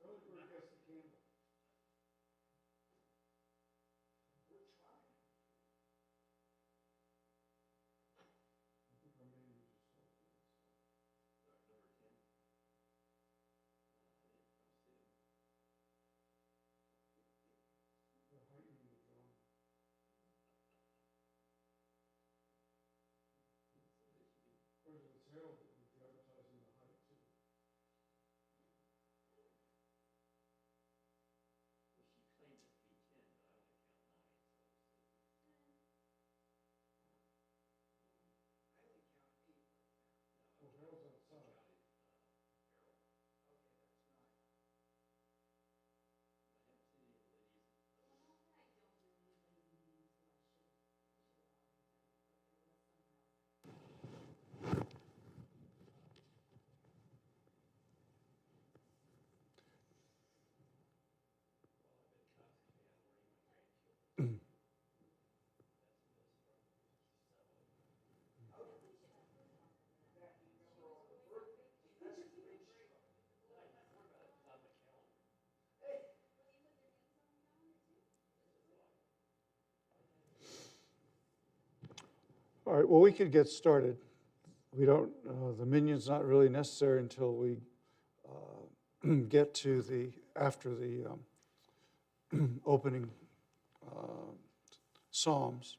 Early bird gets the candle. We're trying. I think our menu just told me this. Number 10. I don't see them. They're heightening the drama. So they should be. According to the Herald, it would be advertising the height too. Well, she claimed it to be 10, but I only count 9, so it says it's 10. I only count 8 right now. No, Oh, Herald's I outside. counted Harold. Okay, that's 9. I haven't seen any of the ladies. Well, not that I don't know anybody's name, so I should already know, but there was someone else. Well, I've been constantly on learning my grandchildren. That's a list from 7. Oh, We should have her talk over that. that you She remember was all the always a birthdays. big. That's a big struggle. No, I didn't worry about it. It's on my calendar. Hey, Well, you put their names on the calendar too? That's just all I had. All right, well, we could get started. We don't, the minyan's not really necessary until we get to after the opening Psalms.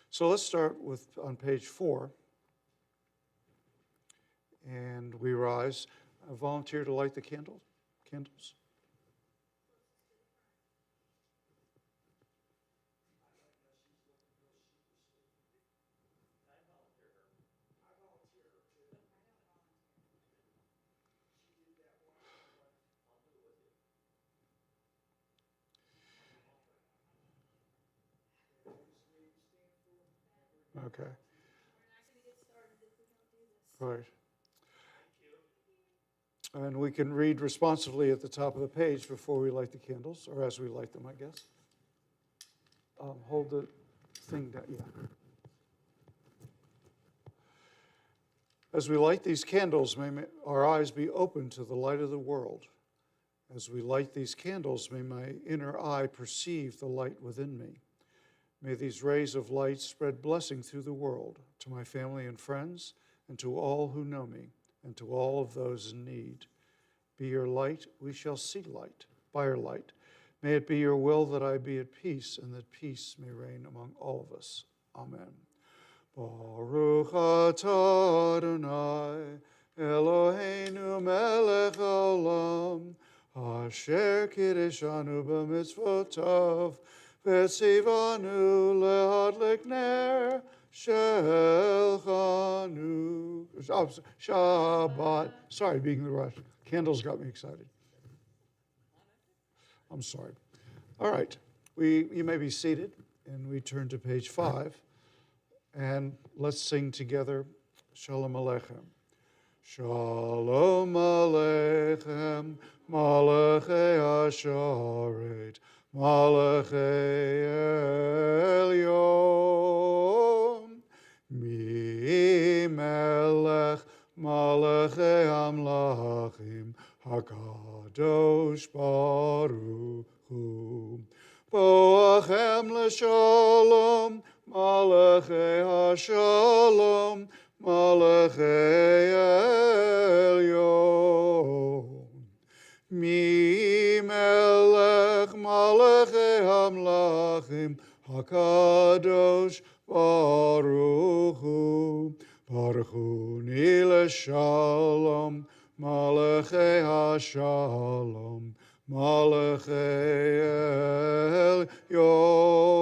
So let's start on page 4. And we rise. I volunteer to light the candles. I volunteer her. I volunteer her too. I don't volunteer. She did that one. I'll do it with you. Just maybe stand for. Okay, We're not gonna get started if we don't do this. right. Thank you. And we can read responsively at the top of the page before we light the candles, or as we light them, I guess. Hold the thing down, yeah. As we light these candles, may our eyes be open to the light of the world. As we light these candles, may my inner eye perceive the light within me. May these rays of light spread blessing through the world, to my family and friends, and to all who know me, and to all of those in need. Be your light, we shall see light, by your light. May it be your will that I be at peace, and that peace may reign among all of us. Amen. Baruch atah Adonai, Eloheinu melech haolam, asher kiddushanu b'mitzvotav, v'tzivanu lehadlik ner shel Shabbat. Sorry, being in the rush. Candles got me excited. I'm sorry. All right, you may be seated, and we turn to page 5, and let's sing together Shalom Aleichem. Shalom Aleichem, Malachei Asharet, Malachei Elyon, Mi Melech, Malachei Amlachim, HaKadosh Baruch Hu. Boachem l'shalom, Malachei HaShalom, Malachei Elyon. Mi melech Malachei Hamlachim, HaKadosh Baruch Hu. Baruch Hu ni l'shalom, Malachei HaShalom, Malachei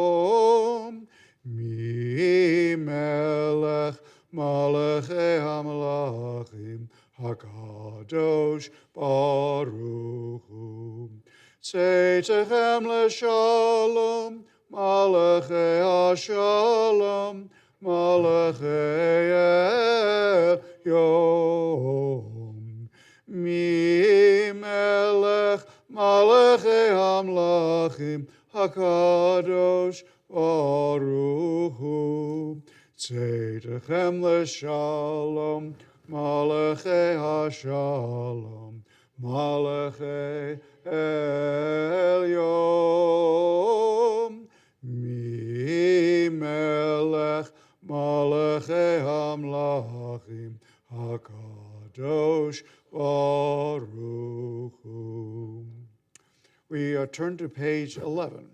Elyon. Mi melech Malachei Hamelachim, HaKadosh Baruch Hu. Tzeitzechem l'shalom, Malachei HaShalom, Malachei Elyon. Mi melech Malachei Hamlachim, HaKadosh Baruch Hu. Tzeitzechem l'shalom, Malachei HaShalom, Malachi Elyon, Mi Melech Malachi Hamlachim, HaKadosh Baruch Hu. We turn to page 11.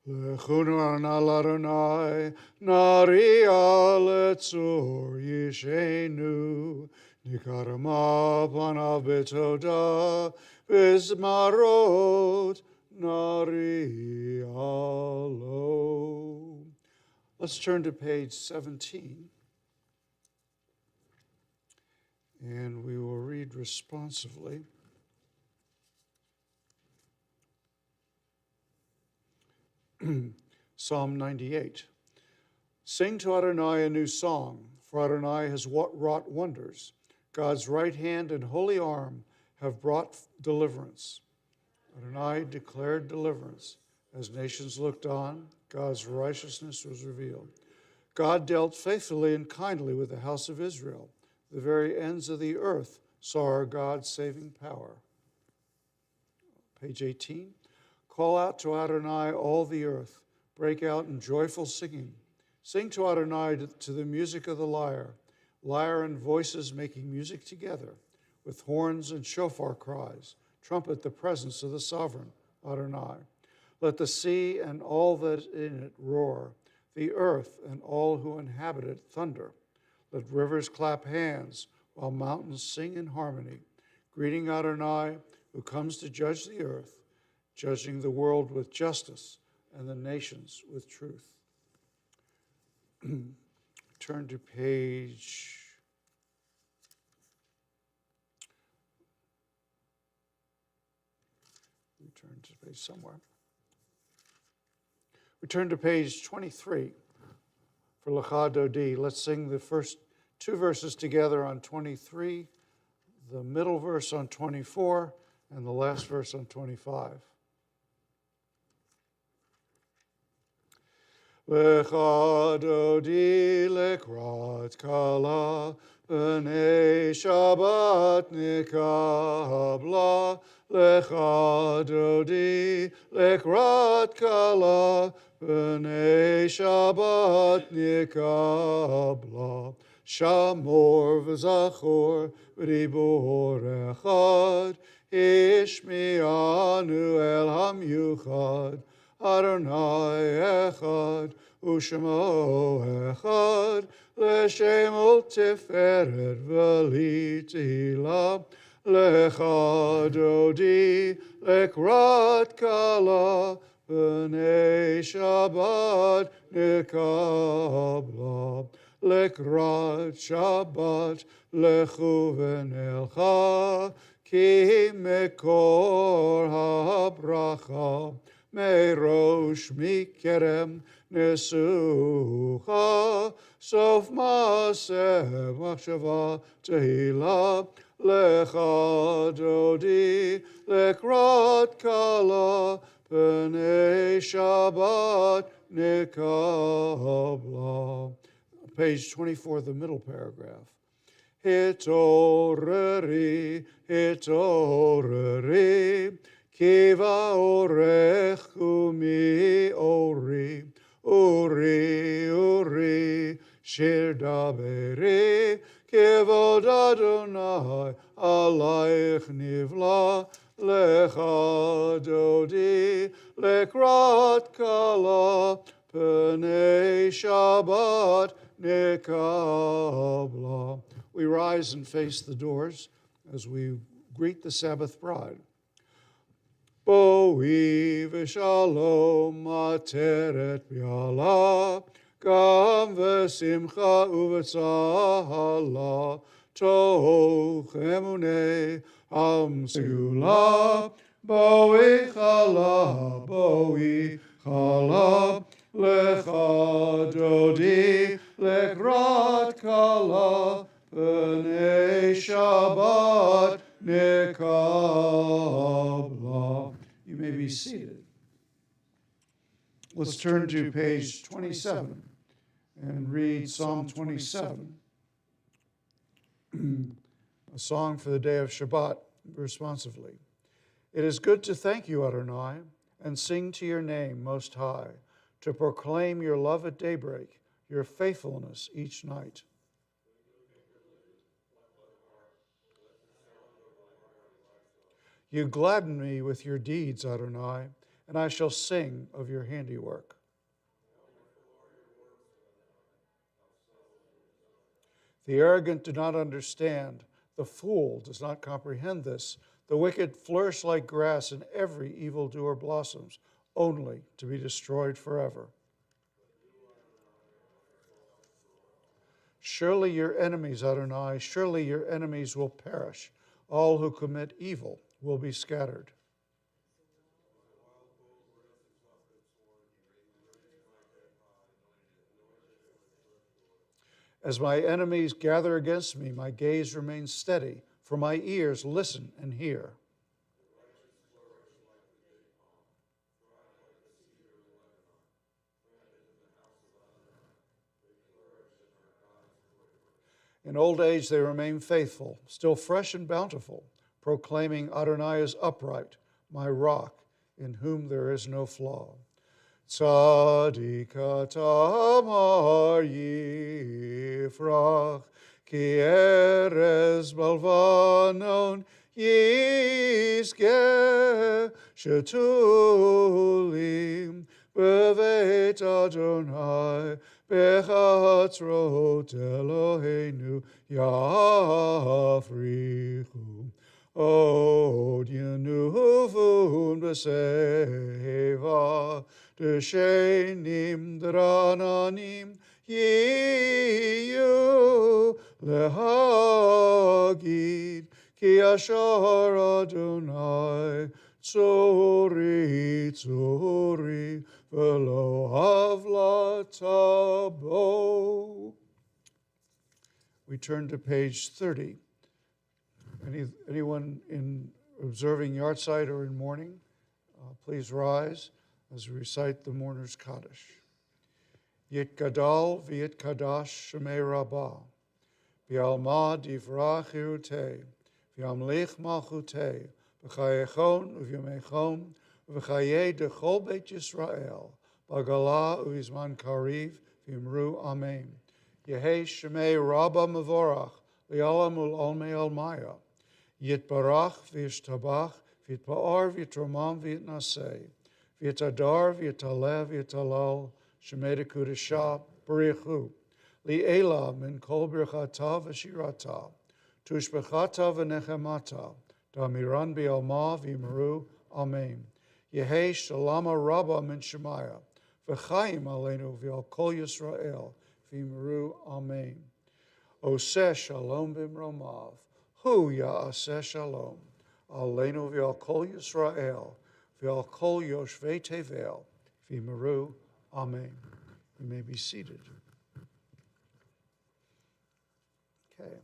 Lechunu Adonai, Nari Aletzor Yishenu, Nikarama Panav Betoda, Bismarot, Nari Alo. Let's turn to page 17. And we will read responsively. Psalm 98. Sing to Adonai a new song, for Adonai has wrought wonders. God's right hand and holy arm have brought deliverance. Adonai declared deliverance. As nations looked on, God's righteousness was revealed. God dealt faithfully and kindly with the house of Israel. The very ends of the earth saw our God's saving power. Page 18. Call out to Adonai, all the earth. Break out in joyful singing. Sing to Adonai to the music of the lyre. Lyre and voices making music together. With horns and shofar cries. Trumpet the presence of the sovereign, Adonai. Let the sea and all that in it roar. The earth and all who inhabit it thunder. Let rivers clap hands while mountains sing in harmony. Greeting Adonai, who comes to judge the earth, judging the world with justice and the nations with truth. Turn to page 23 for Lecha Dodi. Let's sing the first two verses together on 23, the middle verse on 24, and the last verse on 25. Lecha Dodi lekrat kala, b'nei Shabbat nikabla. Lecha Dodi lekrat kala, b'nei Shabbat nikabla. Shamor v'zachor v'dibor echad, ishmi'anu el hamyuchad. Adonai echad, u'shemo echad, l'shem u'tiferet v'li tehila. Lecha Dodi lekrat kala, b'nei Shabbat nikabla. Lekrat Shabbat lechu v'nelcha, ki mekor habracha. Merosh mikerem nesucha, sof maaseh machshava tehila. Lecha Dodi lekrat kala, b'nei Shabbat nikabla. Page 24, the middle paragraph. Hitoreri, hitoreri, kiva orech umi ori, uri, uri, shir daberi, kivod Adonai, alayich nivla. Lecha Dodi lekrat kala, b'nei Shabbat nikabla. We rise and face the doors as we greet the Sabbath bride. Boi v'shalom ateret b'yala, gam v'simcha u'v'tzahala, toch emunei am segula. Boi chala, lecha Dodi lekrat kala, b'nei Shabbat nikabla. You may be seated. Let's turn to page 27 and read Psalm 27. a song for the day of Shabbat responsively. It is good to thank you, Adonai, and sing to your name, Most High, to proclaim your love at daybreak, your faithfulness each night. You gladden me with your deeds, Adonai, and I shall sing of your handiwork. The arrogant do not understand. The fool does not comprehend this. The wicked flourish like grass, and every evildoer blossoms, only to be destroyed forever. Surely your enemies, Adonai, surely your enemies will perish. All who commit evil will be scattered. As my enemies gather against me, my gaze remains steady, for my ears listen and hear. In old age they remain faithful, still fresh and bountiful, proclaiming Adonai is upright, my rock, in whom there is no flaw. Tzadik tamar yifrach, ki erez balvanon yizgeh, shetulim beveit Adonai, bechatzrot Eloheinu yafrichu. Od yenuvun b'seva, Deshenim drananim yiyu lehagid, ki ashar Adonai tzori tzori v'lo havlatabo. We turn to page 30. Anyone in observing yahrzeit or in mourning, please rise as we recite the mourner's Kaddish. Yitgadal v'yitkadash shemei rabbah, v'yalma divrach hirutei, v'yamlich malchutei, v'chayechon u'vyamechon, v'chayei dechol beit Yisrael, b'gala u'izman kariv, v'yimru amen. Yehei shemei rabbah mevorach, li'olam ul'olmei almaya, yitbarach v'yishtabach, v'yitpa'ar v'yitromam v'yitnasei, V'yitadar, v'yitaleh, v'yitalal, shemei dekudashah, b'richu, li'ela min kol birchata v'shirata, tushbechata v'nechemata, damiran bi'alma v'yimaru, amen. Yehei shalama rabba min shemaya, v'chaim aleinu v'al kol Yisrael, v'yimaru, amen. Oseh shalom b'mromav, hu ya'aseh shalom, aleinu v'al kol Yisrael, V'al kol yoshvei tevel, v'yimaru, amen. You may be seated. Okay,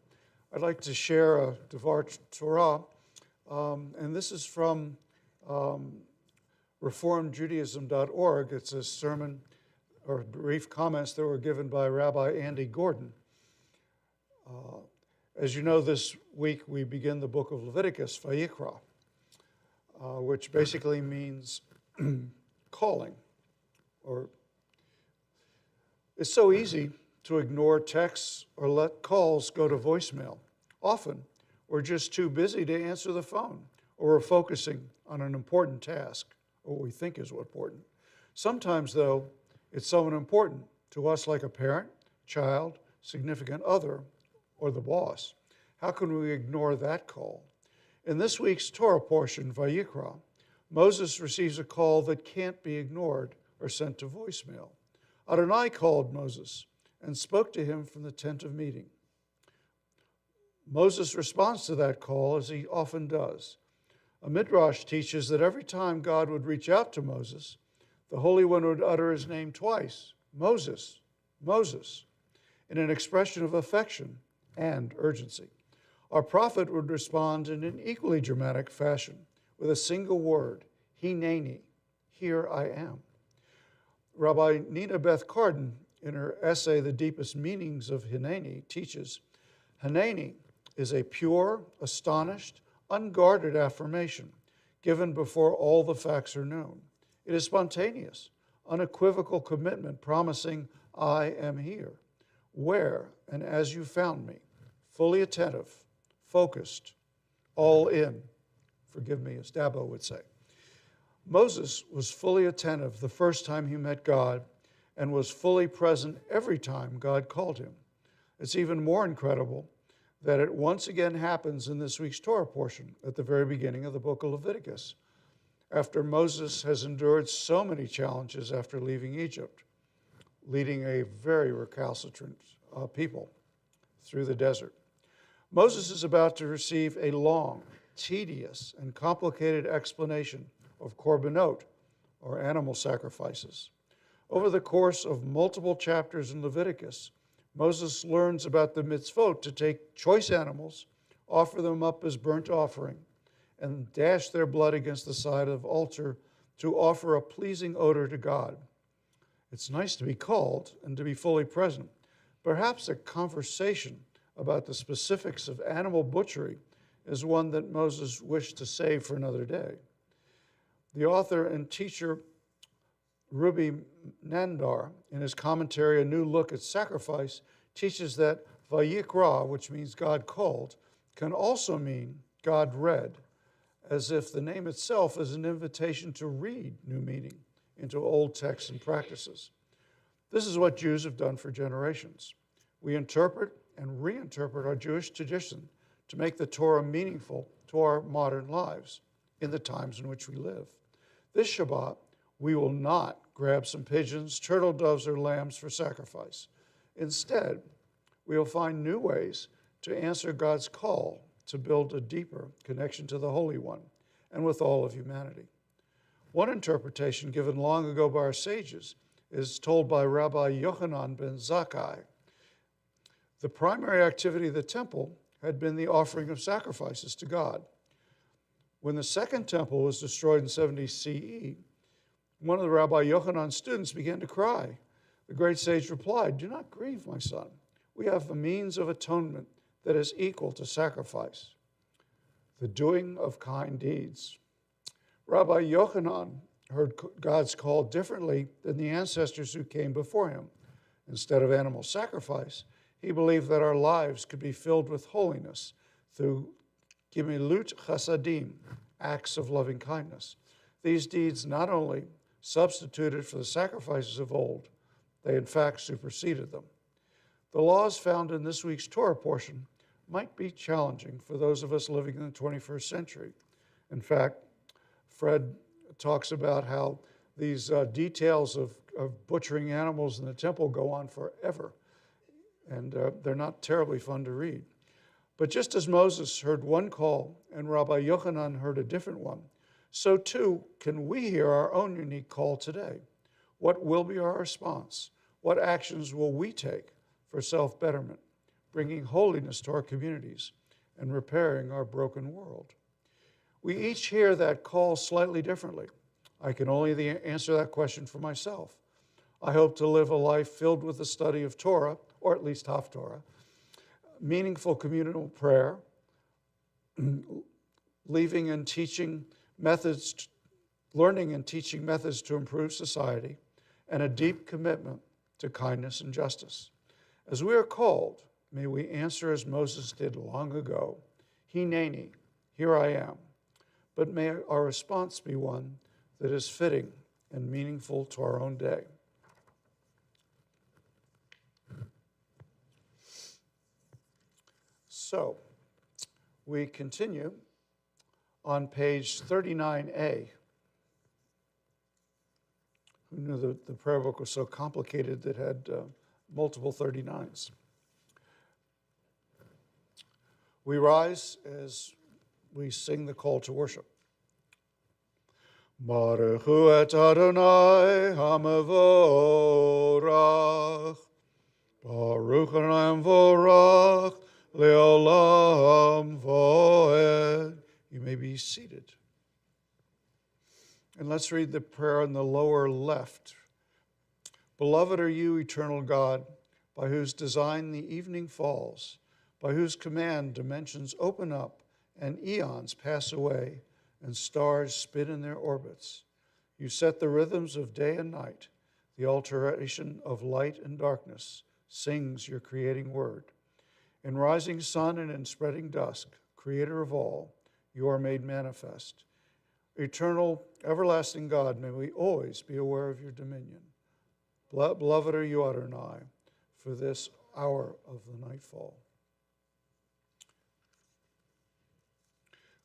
I'd like to share a Devar Torah, and this is from reformedjudaism.org. It's a sermon or brief comments that were given by Rabbi Andy Gordon. As you know, this week we begin the book of Leviticus, Vayikra, which basically means calling. Or it's so easy to ignore texts or let calls go to voicemail. Often, we're just too busy to answer the phone, or we're focusing on an important task, or what we think is important. Sometimes, though, it's someone important to us, like a parent, child, significant other, or the boss. How can we ignore that call? In this week's Torah portion, Vayikra, Moses receives a call that can't be ignored or sent to voicemail. Adonai called Moses and spoke to him from the tent of meeting. Moses responds to that call as he often does. A midrash teaches that every time God would reach out to Moses, the Holy One would utter his name twice, Moses, Moses, in an expression of affection and urgency. Our prophet would respond in an equally dramatic fashion with a single word, Hineni, here I am. Rabbi Nina Beth Carden, in her essay, The Deepest Meanings of Hineni, teaches, Hineni is a pure, astonished, unguarded affirmation given before all the facts are known. It is spontaneous, unequivocal commitment promising, I am here, where and as you found me, fully attentive, focused, all in. Forgive me, as Dabo would say. Moses was fully attentive the first time he met God and was fully present every time God called him. It's even more incredible that it once again happens in this week's Torah portion at the very beginning of the book of Leviticus. After Moses has endured so many challenges after leaving Egypt, leading a very recalcitrant people through the desert, Moses is about to receive a long, tedious, and complicated explanation of korbanot, or animal sacrifices. Over the course of multiple chapters in Leviticus, Moses learns about the mitzvot to take choice animals, offer them up as burnt offering, and dash their blood against the side of the altar to offer a pleasing odor to God. It's nice to be called and to be fully present. Perhaps a conversation about the specifics of animal butchery is one that Moses wished to save for another day. The author and teacher Ruby Nandar, in his commentary, A New Look at Sacrifice, teaches that Vayikra, which means God called, can also mean God read, as if the name itself is an invitation to read new meaning into old texts and practices. This is what Jews have done for generations. We interpret and reinterpret our Jewish tradition to make the Torah meaningful to our modern lives in the times in which we live. This Shabbat, we will not grab some pigeons, turtle doves, or lambs for sacrifice. Instead, we will find new ways to answer God's call to build a deeper connection to the Holy One and with all of humanity. One interpretation given long ago by our sages is told by Rabbi Yochanan ben Zakkai. The primary activity of the temple had been the offering of sacrifices to God. When the second temple was destroyed in 70 CE, one of the Rabbi Yochanan's students began to cry. The great sage replied, "Do not grieve, my son. We have a means of atonement that is equal to sacrifice, the doing of kind deeds." Rabbi Yochanan heard God's call differently than the ancestors who came before him. Instead of animal sacrifice, he believed that our lives could be filled with holiness through gimilut chasadim, acts of loving kindness. These deeds not only substituted for the sacrifices of old, they in fact superseded them. The laws found in this week's Torah portion might be challenging for those of us living in the 21st century. In fact, Fred talks about how these details of butchering animals in the temple go on forever, and they're not terribly fun to read. But just as Moses heard one call and Rabbi Yochanan heard a different one, so too can we hear our own unique call today. What will be our response? What actions will we take for self-betterment, bringing holiness to our communities and repairing our broken world? We each hear that call slightly differently. I can only answer that question for myself. I hope to live a life filled with the study of Torah, or at least Haftorah, meaningful communal prayer, learning and teaching methods to improve society, and a deep commitment to kindness and justice. As we are called, may we answer as Moses did long ago, Hineni, here I am. But may our response be one that is fitting and meaningful to our own day. So, we continue on page 39A. Who knew the prayer book was so complicated that it had multiple 39s? We rise as we sing the call to worship. Baruch hu et Adonai hamavorach. Baruch Adonai vorach leolam voed. You may be seated. And let's read the prayer on the lower left. Beloved are you, eternal God, by whose design the evening falls, by whose command dimensions open up and eons pass away and stars spin in their orbits. You set the rhythms of day and night. The alternation of light and darkness sings your creating word. In rising sun and in spreading dusk, creator of all, you are made manifest. Eternal, everlasting God, may we always be aware of your dominion. Beloved are you, Adonai, for this hour of the nightfall.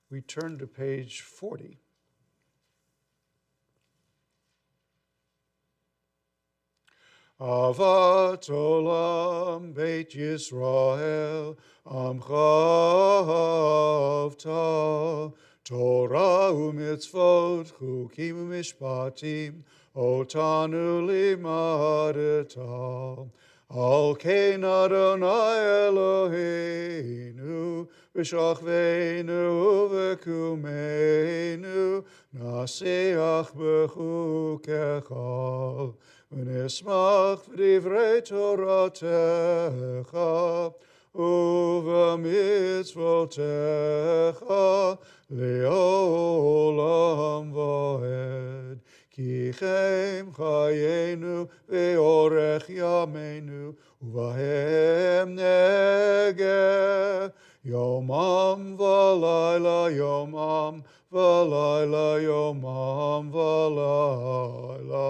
We turn to page 40. Avat olam Beit Yisrael Amcha Avta Torah u'mitzvot chukim u'mishpatim otanu limadeta Al kein Adonai Eloheinu v'shachveinu v'kumeinu nasiach b'chukecha v'nismach v'divrei Toratecha uv'mitzvotecha le'olam v'ed Ki chem chayenu ve'orech yameinu uvahem negeh yomam v'layla yomam v'layla yomam v'layla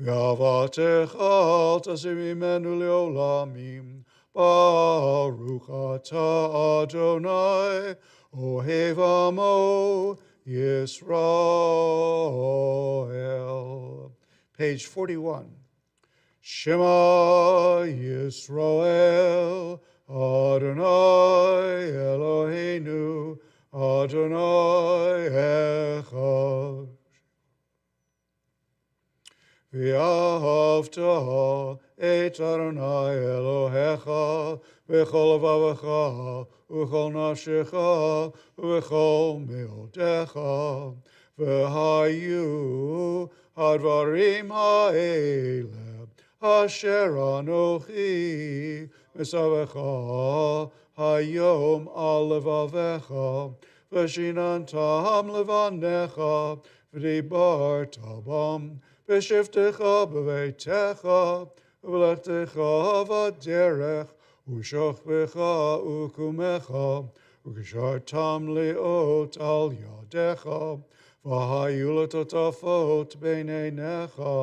v'avatecha al tasir mimenu le'olamim Baruch atah Adonai ohev amo Yisrael. Page 41. Shema Yisrael, Adonai Eloheinu, Adonai Echad. V'ahavta et Adonai Elohecha v'chol levavecha u'chol nafshecha u'chol meodecha v'hayu hadvarim ha'ele asher anochi misavecha hayom al levavecha v'shinantam levanecha v'dibarta bam v'shiftecha b'veitecha v'lechtecha v'derech u'shochbecha u'kumecha u'kshartam le'ot al yadecha v'hayu l'totafot b'neinecha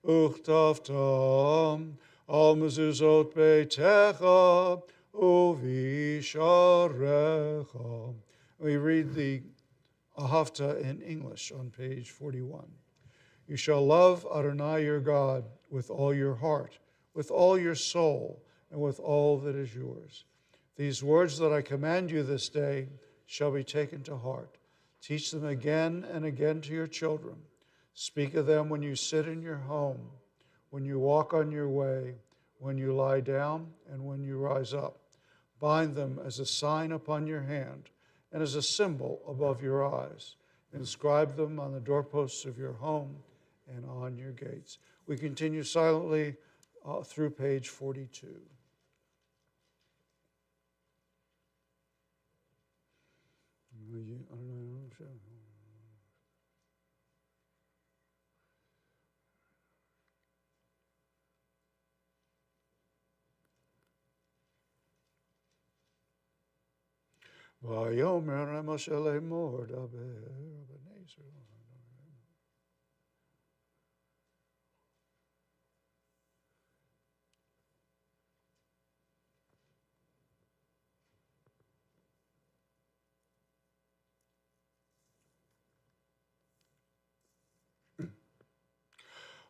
u'chtaftam al mezuzot beitecha u'visharecha. We read the Ahavta in English on page 41. You shall love Adonai your God with all your heart, with all your soul, and with all that is yours. These words that I command you this day shall be taken to heart. Teach them again and again to your children. Speak of them when you sit in your home, when you walk on your way, when you lie down, and when you rise up. Bind them as a sign upon your hand and as a symbol above your eyes. Inscribe them on the doorposts of your home and on your gates. We continue silently through page 42. Vayomer Moshe lemor daber b'nei Yisrael.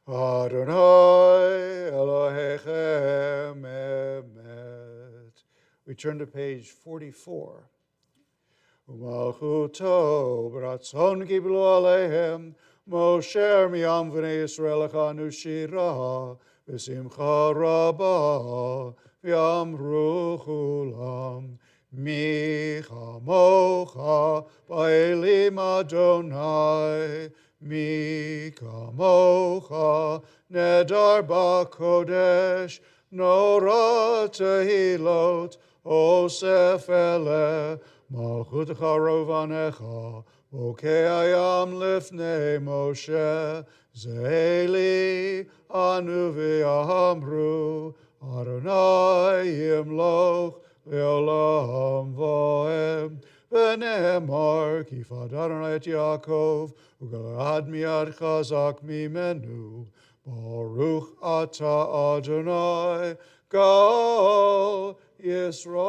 Adonai Elohechem emet. We turn to page 44. Umalchuto b'ratzon kiblu aleihem Moshe miyam v'nei Yisrael echanu shira v'simcha rabah v'yamru chulam mi chamocha ba'elim Adonai Mi kamocha nedar ba'kodesh nora tehilot Osef ele, malchutecha rovanecha, Okayam lifnei Moshe, Zeli anu v'yamru, Adonai yimloch leolam voem, v'ne'emar kifad Adonai et Yaakov, u'galad miad chazak mimenu, Baruch ata Adonai, Gal Yisrael.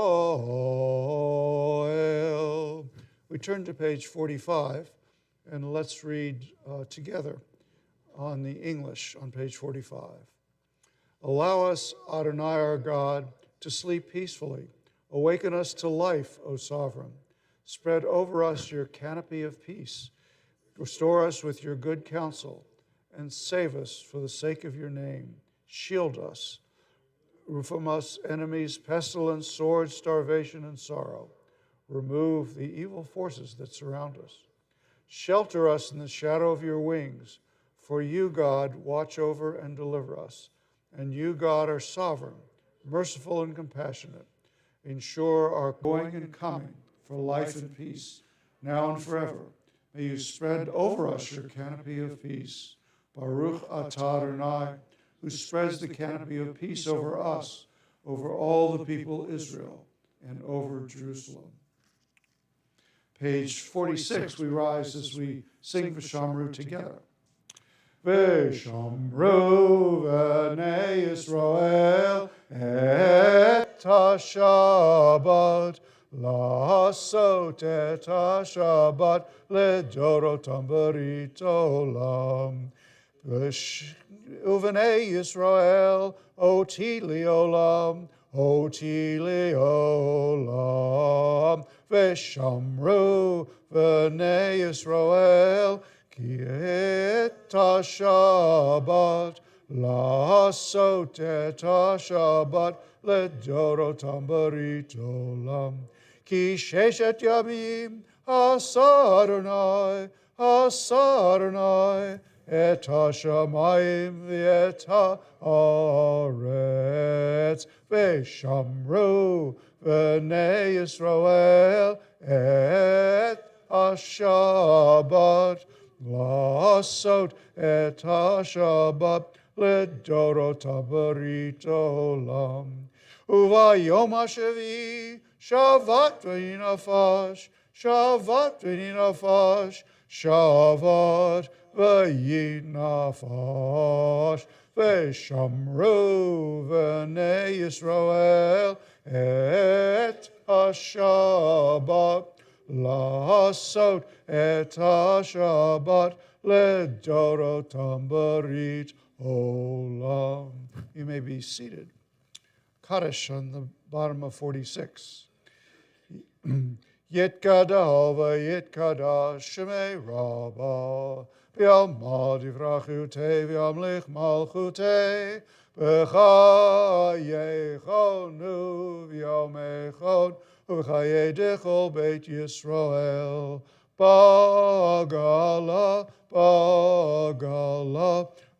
We turn to page 45, and let's read together on the English on page 45. Allow us, Adonai our God, to sleep peacefully. Awaken us to life, O Sovereign. Spread over us your canopy of peace. Restore us with your good counsel, and save us for the sake of your name. Shield us from us enemies, pestilence, sword, starvation, and sorrow. Remove the evil forces that surround us. Shelter us in the shadow of your wings, for you, God, watch over and deliver us. And you, God, are sovereign, merciful, and compassionate. Ensure our going and coming for life and peace, now and forever. May you spread over us your canopy of peace. Baruch atah Adonai, who spreads the canopy of peace over us, over all the people of Israel, and over Jerusalem. Page 46, we rise as we sing V'shamru together. V'shamru v'nei Yisrael et ha-Shabbat, la'asot et ha-Shabbat ledorotam berit olam. Uv'nei Yisrael oti li'olam, oti li'olam. V'shamru v'nei Yisrael ki et ha-Shabbat, la'asot et ha-Shabbat ledorotam berit olam. Ki sheshet yamim asa Adonai, et ha-shamayim v'et ha'aretz, v'shamru v'nei Yisrael et ha-Shabbat, la'asot et ha-Shabbat ledorotam berit olam. Uvayom ha'shevi shavat v'yinafash, shavat v'yinafash, shavat v'yinafash, v'shamru v'nei Yisrael et ha-Shabbat, la'asot et ha-Shabbat ledorotam berit olam. You may be seated. Kaddish on the bottom of 46. Yitkadal v'yitkadash shemei Rabbah, v'yamad yivrachute v'yamlich malchute, v'chayechonu v'yamechon, v'chayei dechol beit Yisrael, bagala, bagala,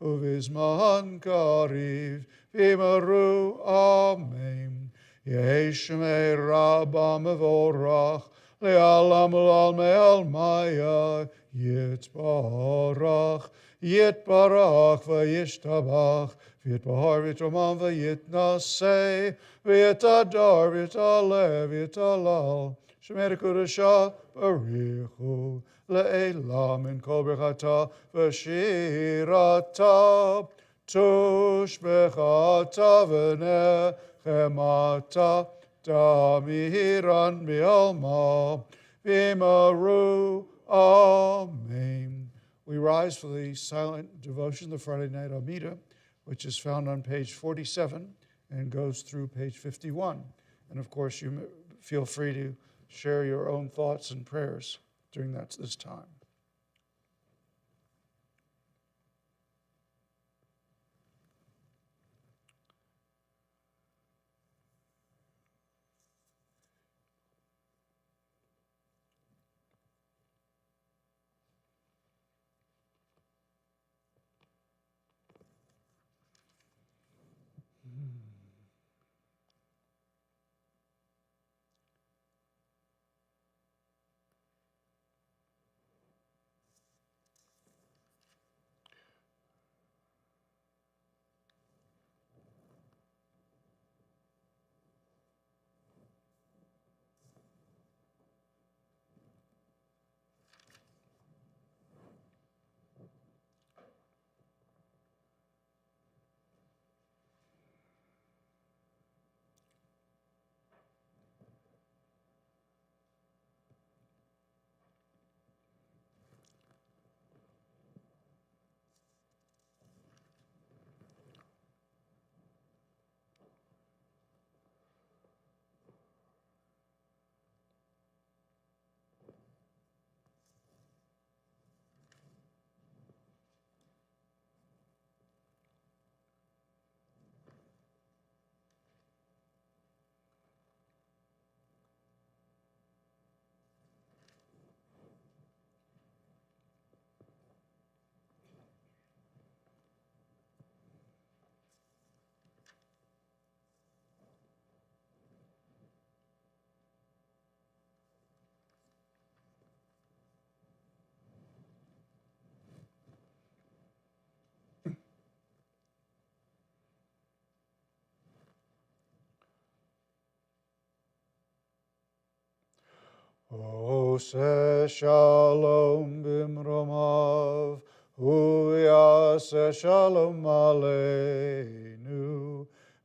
uvizman kariv, v'yimaru amen. Yehi shemei Rabbah mevorach, le'alam u'almei almaya, yitbarach, yitbarach v'yishtabach, v'yitbahar v'yitroman v'yitnaseh, v'yitadar v'yitaleh v'yitalal, shemei dekudasha barichu, le'elam min kol brechata v'shirata, tushbechata v'nechemata, damiran bi'alma, v'imaru, amen. We rise for the silent devotion, the Friday night Amida, which is found on page 47 and goes through page 51. And of course, you feel free to share your own thoughts and prayers during this time. Ose shalom bimromav, hu yaseh shalom aleinu,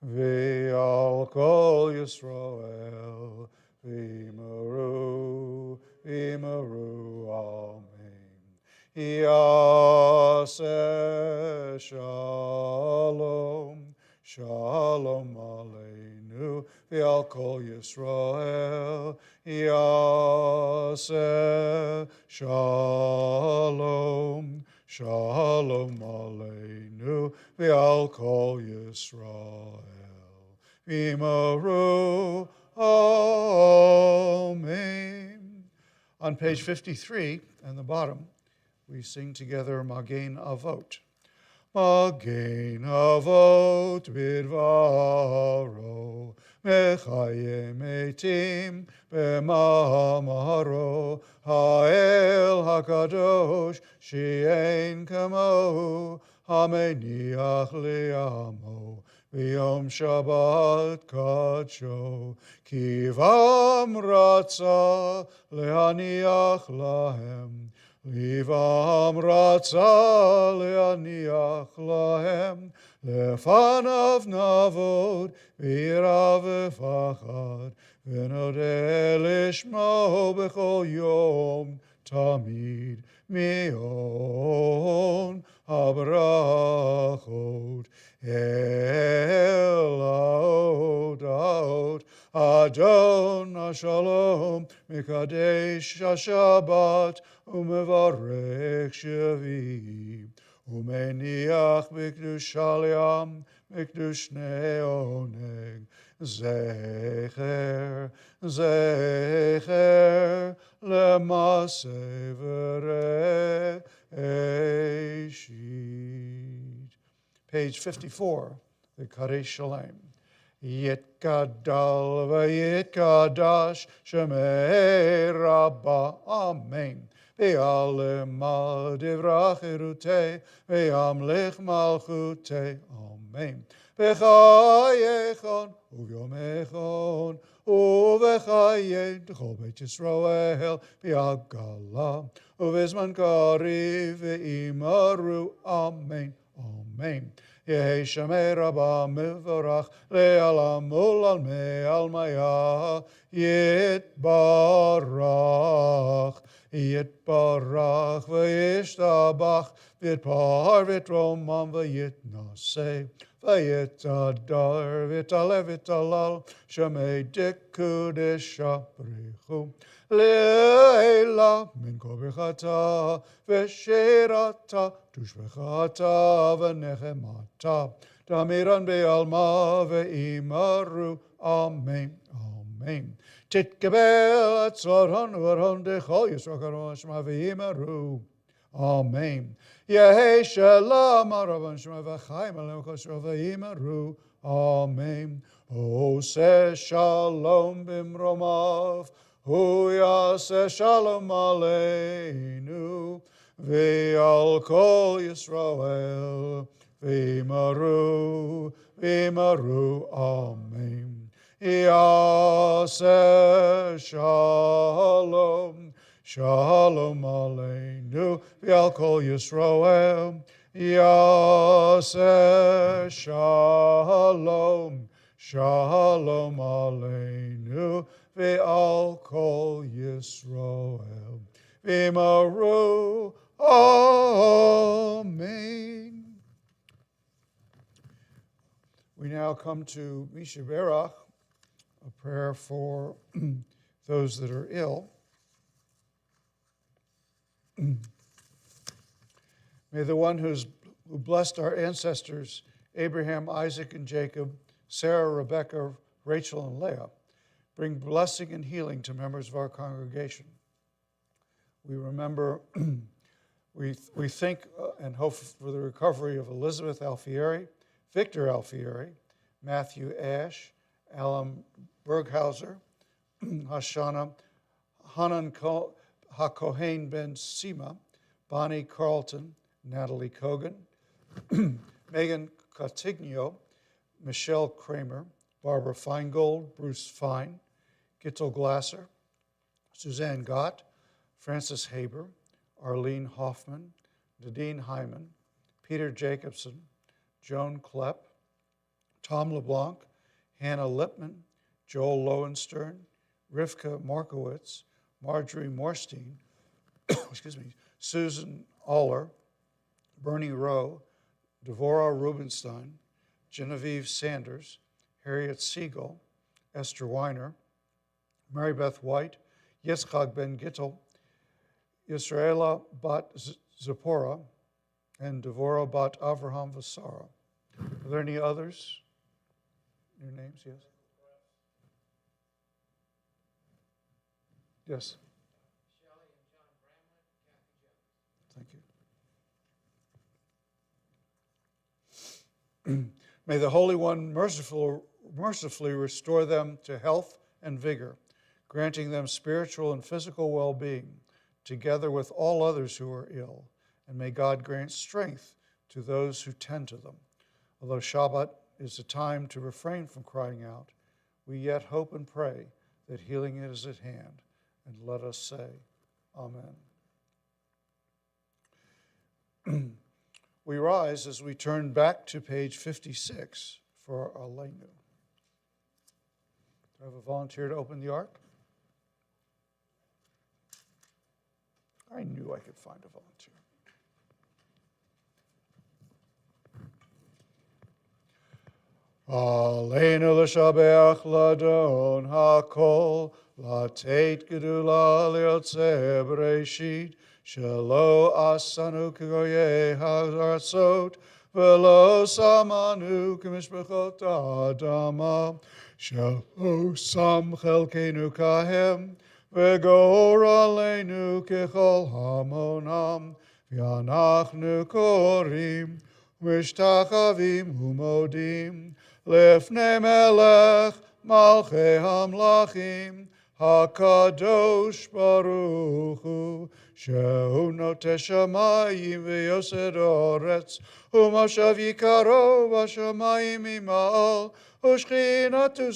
v'al kol Yisrael, v'yimaru, amen. Yaseh shalom, shalom aleinu, v'al kol Yisrael, Yaseh shalom, shalom aleinu, v'al kol Yisrael, v'yimaru, amen. On page 53, and the bottom, we sing together Magen Avot. Magen Avot bidvaro, mechayem etim b'mamaro, ha'el hakadosh she'ein kamohu, hameniach li'amo, b'yom Shabbat kadsho, kivam ratza lehaniach lahem, Livam ratza leaniach lahem, lefanav navod, v'irav v'fachad, v'nodeh lishmo b'chol yom, tamid mi'on habrachot, el haodot, Adon HaShalom, Mekadesh HaShabbat, Umevarech Shavim, Umeniach B'Kdush Aliyam, B'Kdush Neoneg, Zecher, Zecher, Lemase V'Reishit. Page 54, the Kadesh Shalem. Yitgadal v'yitkadash shemei Rabbah, amen. V'yalema divrach irutei, v'yamlich malchutei, amen. V'chayechon uvyomechon, uv'chayein d'chol beit Yisrael, v'yagala, uv'izman kariv v'imaru, amen, amen. Yehi Shemei Rabbah Mivarach Le'alam Ulal Me'al Maya Yitbarach Yitbarach V'yishtabach V'yitpar V'yitromam V'yitnaseh V'yitadar V'yitale V'yitalal Shemei Dikudesha Brichu Leila min kol birchata v'shirata tushbechata v'nechemata tamiran be'alma ve'imaru, amen, amen. Titkabel atzorhon v'arhon dechol Yisro karon shema ve'imaru, amen. Yehi shalom aravan shema v'chaim alem chosro ve'imaru, amen. Ose shalom bimromav, Hu yaseh shalom aleinu, v'al kol Yisrael, v'yimaru, amen. Yaseh shalom, shalom aleinu, v'al kol Yisrael, Yaseh shalom, shalom aleinu, Ve'al kol Yisrael, v'yimaru, amen. We now come to Misha Berach, a prayer for those that are ill. May the one who blessed our ancestors, Abraham, Isaac, and Jacob, Sarah, Rebekah, Rachel, and Leah, bring blessing and healing to members of our congregation. We remember, we think and hope for the recovery of Elizabeth Alfieri, Victor Alfieri, Matthew Ash, Alan Berghauser, Hashana, Hanan HaKohen Ben Sima, Bonnie Carlton, Natalie Kogan, Megan Cotigno, Michelle Kramer, Barbara Feingold, Bruce Fine, Gittel Glasser, Suzanne Gott, Francis Haber, Arlene Hoffman, Nadine Hyman, Peter Jacobson, Joan Klepp, Tom LeBlanc, Hannah Lipman, Joel Lowenstern, Rivka Markowitz, Marjorie Morstein, Susan Aller, Bernie Rowe, Devorah Rubenstein, Genevieve Sanders, Harriet Siegel, Esther Weiner, Mary Beth White, Yitzchak Ben Gittel, Yisraela Bat Zipporah, and Devorah Bat Avraham Vasara. Are there any others? Your names, yes? Yes. Shelley and John Bramlett, Kathy Jeffers. Thank you. May the Holy One mercifully restore them to health and vigor, granting them spiritual and physical well-being, together with all others who are ill, and may God grant strength to those who tend to them. Although Shabbat is a time to refrain from crying out, we yet hope and pray that healing is at hand, and let us say, Amen. We rise as we turn back to page 56 for Aleinu. Do I have a volunteer to open the ark? I knew I could find a volunteer. Aleinu l'shabeach ladon hakol, latet gedula liotze bereshit, shelo asanu k'goyei ha'arzot, velo samanu k'mishpachot ha'adama, shelo sam chelkenu kahem, v'gor aleinu k'chol hamonam, v'anachnu korim, v'mishtachavim u'modim, לפני מלך מלכי המלכים, הקדוש ברוך הוא, שהוא נוטה שמיים ויוסד אורץ, ומושב יקרו בשמיים ממעל, ושכינתו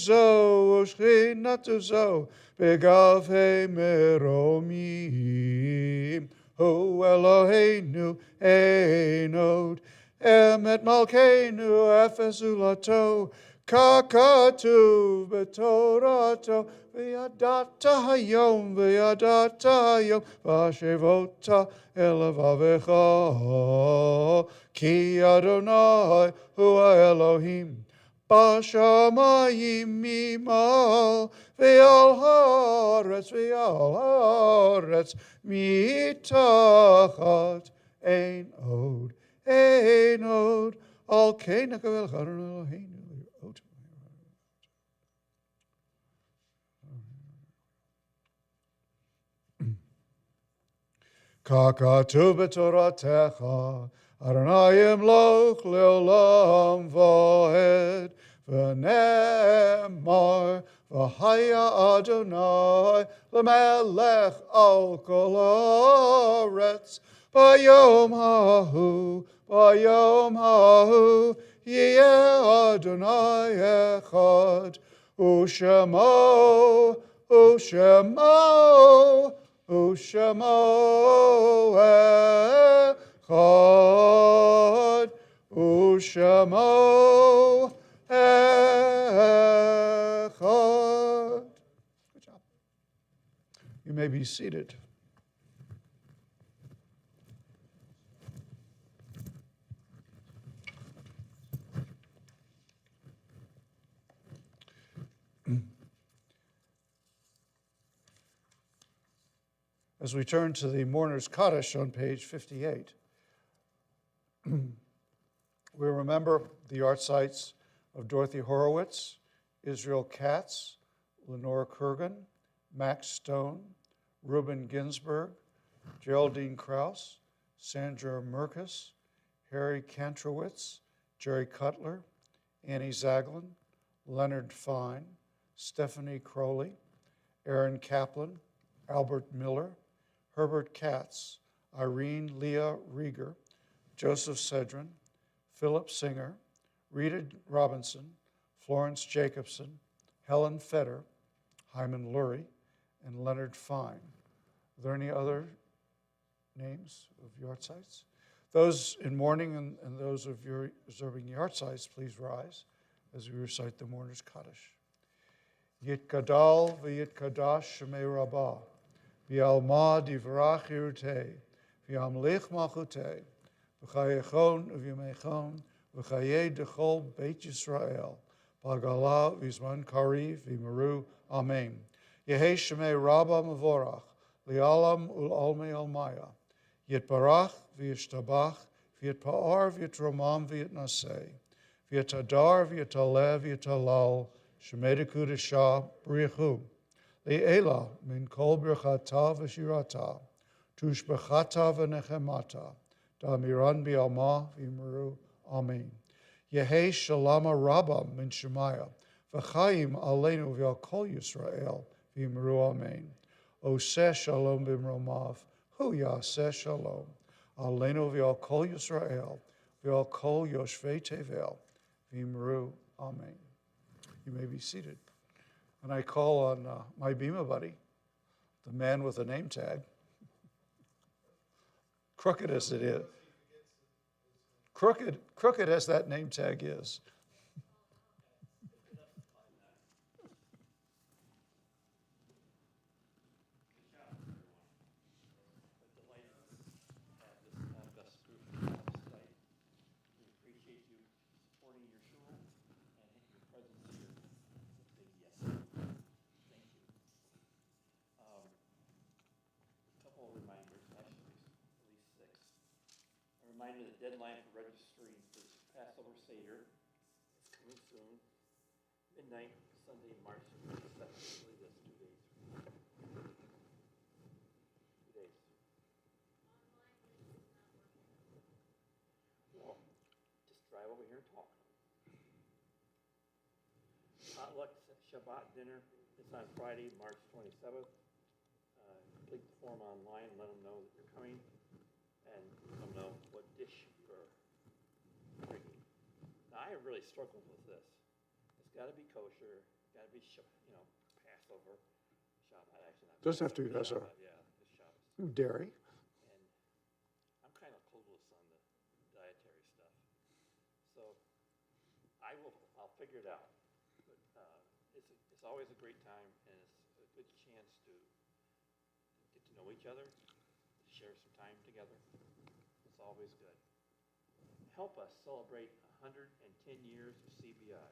זו בגבי מרומים. הוא אלוהינו אין עוד, אמת מלכנו אפס זולתו, ככתוב בתורתו, וידעת היום והשבות אל לבבך, כי אדוני הוא האלוהים בשמיים ממעל, ועל הארץ מתחת אין עוד. Ein od, al kein nakavel charon Eloheinu lirot. Kakatu b'toratecha, Adonai imloch leolam vahed, v'nemar, v'haya Adonai, l'melech al kol haaretz, Bayom hahu, yeh Adonai echad, u'shemo echad, u'shemo echad. Good job. You may be seated. As we turn to the Mourner's Kaddish on page 58, we remember the art sites of Dorothy Horowitz, Israel Katz, Lenore Kurgan, Max Stone, Reuben Ginsberg, Geraldine Krause, Sandra Merkus, Harry Kantrowitz, Jerry Cutler, Annie Zaglin, Leonard Fine, Stephanie Crowley, Aaron Kaplan, Albert Miller, Herbert Katz, Irene Leah Rieger, Joseph Sedrin, Philip Singer, Rita Robinson, Florence Jacobson, Helen Feder, Hyman Lurie, and Leonard Fine. Are there any other names of yahrzeits? Those in mourning and those of you observing yahrzeits, please rise as we recite the mourner's Kaddish. Yit Gadal v'yit Kadash Shemei Rabbah, v'yalma divrach yirutei, v'yamlich malchutei, v'chayechon uv'yamechon, v'chayei dechol Beit Yisrael, b'agala v'zman kariv v'meru, Amen. Yehei Shemei Rabbah Mavorach, li'alam ul'olmei almaya, yit barach v'yishtabach, v'yit pa'ar v'yit romam v'yit naseh, v'yit adar v'yit alev v'yit halal, Shemei Kudashah Brichu, Le'ela min kol birchata v'shirata, tushbechata v'nechemata, da'miran bi'alma v'imru, Amen. Yehei shalama rabba min shemaya, v'chaim aleinu v'al kol Yisrael, v'imru, Amen. Oseh shalom b'mromav, hu yaseh shalom, aleinu v'al kol Yisrael, v'al kol yoshvei tevel, v'imru, Amen. You may be seated. And I call on my Bima buddy, the man with a name tag, crooked as it is. Crooked as that name tag is. Reminder the deadline for registering for Passover Seder is coming soon. Midnight, Sunday, March 27th. I believe that's 2 days. 2 days. Well, just drive over here and talk. Potluck Shabbat dinner is on Friday, March 27th. Complete the form online and let them know that you're coming. And let them know what dish you're bringing. Now, I have really struggled with this. It's got to be kosher. Got to be, Passover. Shabbat, actually. Doesn't have to be Passover. Yeah, it's Shabbat. Dairy. And I'm kind of clueless on the dietary stuff. So I'll figure it out. But it's always a great time, and it's a good chance to get to know each other, share some time together. It's always good. Help us celebrate 110 years of CBI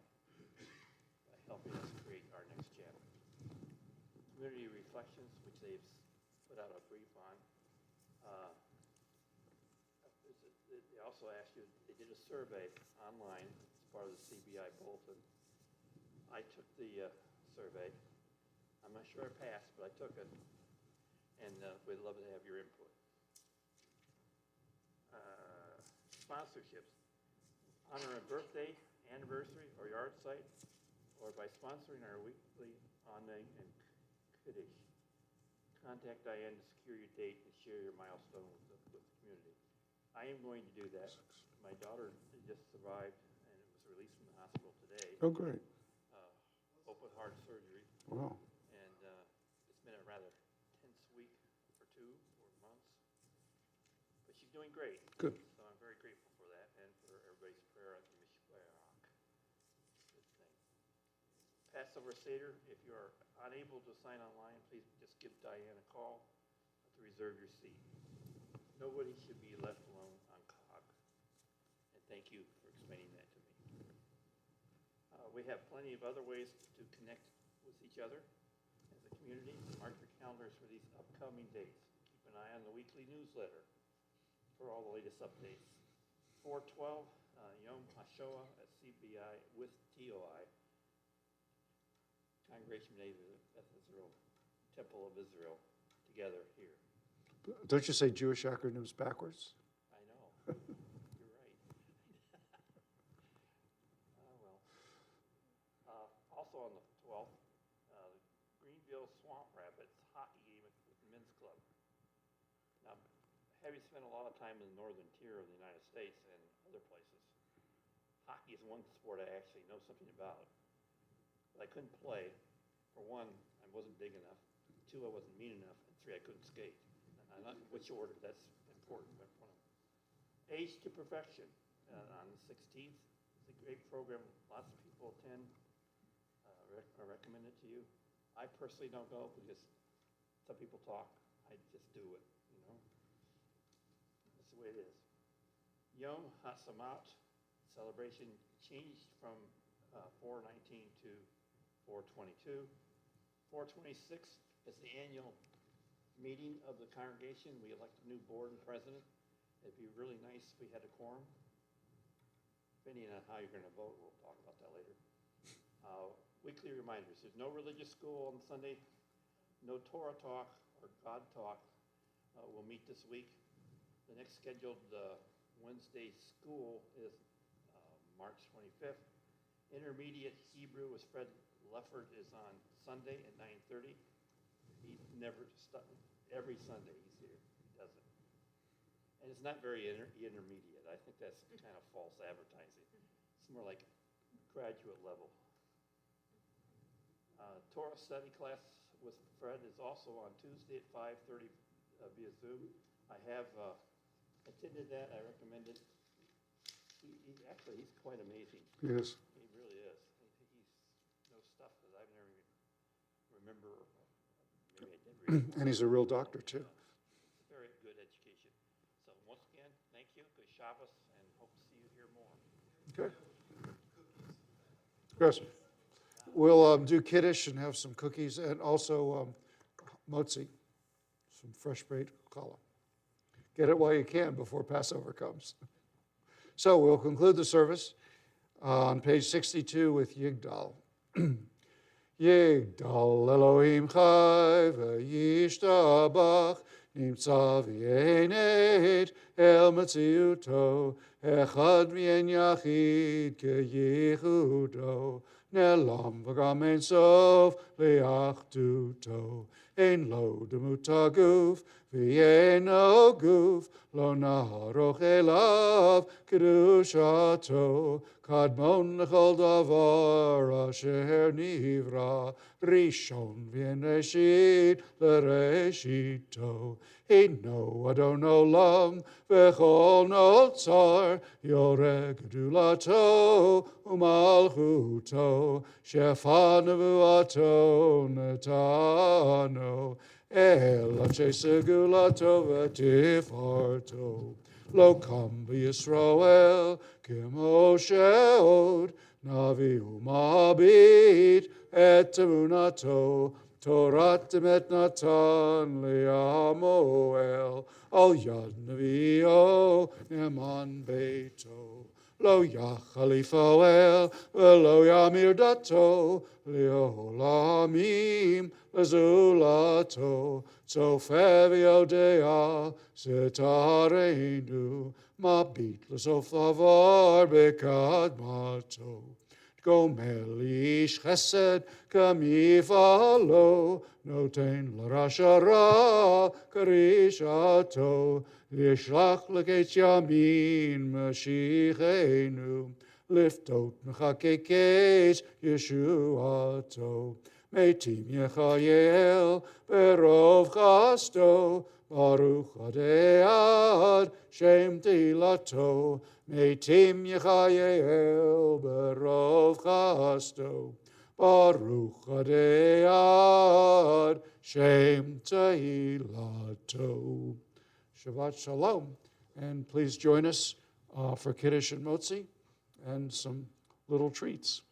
by helping us create our next chapter. Community reflections, which they've put out a brief on. They also asked you, they did a survey online as part of the CBI bulletin. I took the survey. I'm not sure I passed, but I took it. And we'd love to have your input. Sponsorships. Honor a birthday, anniversary, or yard site, or by sponsoring our weekly Ane and Kiddush. Contact Diane to secure your date and share your milestone with the community. I am going to do that. My daughter just survived and was released from the hospital today. Oh, great. Open heart surgery. Wow. And it's been a rather tense week or 2 or months. But she's doing great. Good. So I'm very grateful for that and for everybody's prayer at the Mishpach. Good thing. Passover Seder, if you are unable to sign online, please just give Diane a call to reserve your seat. Nobody should be left alone on COG. And thank you for explaining that to me. We have plenty of other ways to connect with each other as a community. Mark your calendars for these upcoming dates. Keep an eye on the weekly newsletter for all the latest updates. 4/12, Yom HaShoah at CBI with TOI. Congregation of Israel, Temple of Israel, together here. Don't you say Jewish acronyms backwards? I know. You're right. Also on the 12th, the Greenville Swamp Rapids hockey game at the men's club. Now, having spent a lot of time in the northern tier of the United States and other places, hockey is one sport I actually know something about. But I couldn't play. For one, I wasn't big enough. 2, I wasn't mean enough, and 3, I couldn't skate. Not which order, that's important. But Age to Perfection on the 16th. It's a great program. Lots of people attend. I recommend it to you. I personally don't go because some people talk. I just do it, you know. That's the way it is. Yom HaSamat celebration changed from 4/19 to 4/22. 4/26 is the annual meeting of the congregation. We elect a new board and president. It'd be really nice if we had a quorum. Depending on how you're going to vote, we'll talk about that later. Weekly reminders. There's no religious school on Sunday, no Torah talk or God talk. We'll meet this week. The next scheduled Wednesday school is March 25th. Intermediate Hebrew with Fred Leffert is on Sunday at 9:30. He never every Sunday he's here. He does it. And it's not very intermediate. I think that's kind of false advertising. It's more like graduate level. Torah study class with Fred is also on Tuesday at 5:30 via Zoom. I have attended that. I recommend it. He's quite amazing. Yes. He really is. He knows stuff that I've never even remember. Maybe I did read. And he's a real doctor, too. It's a very good education. So once again, thank you. Good Shabbos, and hope to see you here more. Okay. Yes. We'll do Kiddush and have some cookies and also motzi, some fresh baked challah. Get it while you can before Passover comes. So we'll conclude the service on page 62 with Yigdal. Yigdal Elohim chai v'yishtabach nimtza v'yened el metziuto echad v'yen yachid keyichudo nelam v'gam ein sof liachduto ein lo demuta guf v'yeno guf lo naharoch elav kedushato kadmon lechol davar asher nivra rishon v'yen reshit l'reshito Hino adon olam v'chol notzar yoreh gedulato umalchuto shefa nevuato netano el anshe segulato v'tifarto lo kam b'Yisrael kemo sheod navi umabit et emunato Torat met Natan liamoel al yad nevio neman beito lo yachalifoel velo yamir dato liolamim lezulato sofevio dea setarenu mabit lesofavar bekadmato Gomel ish chesed kamifalo noten l'rashara karishato lishlach l'ket yamin mashichenu liftot mechakekes yeshuato metim yechayel berov chasto baruch adead shem tilato Metim Yechayel berov chasto Baruch Adead Shem Tehilato. Shabbat Shalom. And please join us for Kiddush and Motzi and some little treats.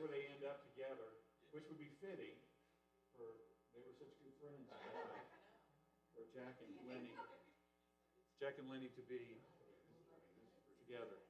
where they end up together, which would be fitting for, they were such good friends, for Jack and Lenny to be together.